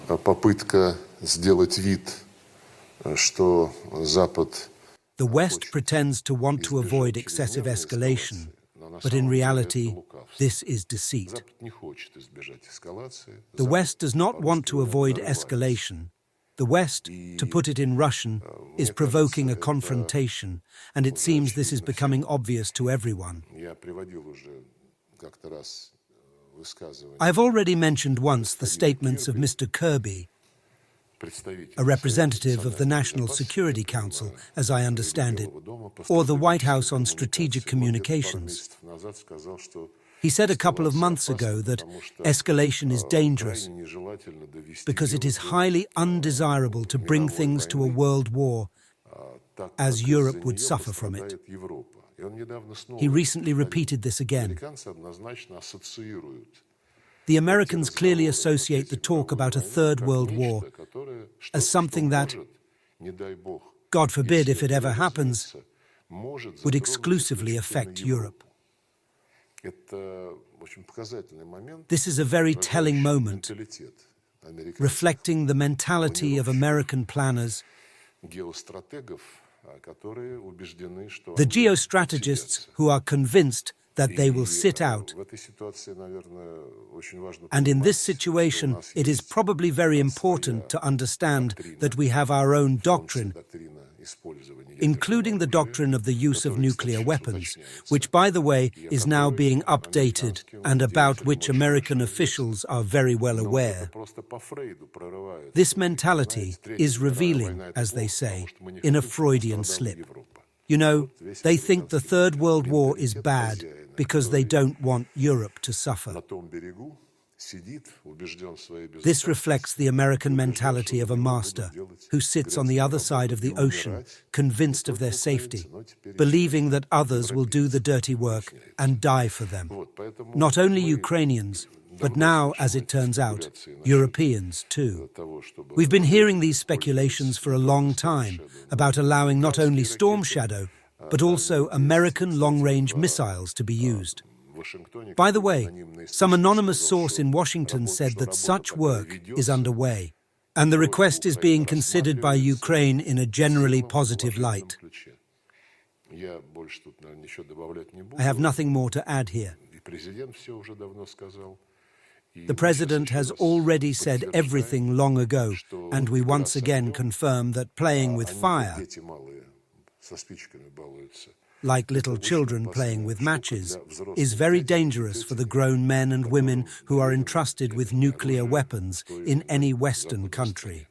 попытка сделать вид, что Запад The West pretends to want to avoid excessive escalation, but in reality, this is deceit. The West does not want to avoid escalation. The West, to put it in Russian, is provoking a confrontation, and it seems this is becoming obvious to everyone. I've already mentioned once the statements of Mr. Kirby, a representative of the National Security Council, as I understand it, or the White House on Strategic Communications. He said a couple of months ago that escalation is dangerous because it is highly undesirable to bring things to a world war, as Europe would suffer from it. He recently repeated this again. The Americans clearly associate the talk about a third world war as something that, God forbid if it ever happens, would exclusively affect Europe. This is a very telling moment, reflecting the mentality of American planners, the geostrategists who are convinced that they will sit out. And in this situation, it is probably very important to understand that we have our own doctrine, including the doctrine of the use of nuclear weapons, which, by the way, is now being updated and about which American officials are very well aware. This mentality is revealing, as they say, in a Freudian slip. You know, they think the Third World War is bad because they don't want Europe to suffer. This reflects the American mentality of a master who sits on the other side of the ocean, convinced of their safety, believing that others will do the dirty work and die for them. Not only Ukrainians, but now, as it turns out, Europeans too. We've been hearing these speculations for a long time about allowing not only Storm Shadow, but also American long-range missiles to be used. By the way, some anonymous source in Washington said that such work is underway, and the request is being considered by Ukraine in a generally positive light. I have nothing more to add here. The President has already said everything long ago, and we once again confirm that playing with fire, like little children playing with matches, is very dangerous for the grown men and women who are entrusted with nuclear weapons in any Western country.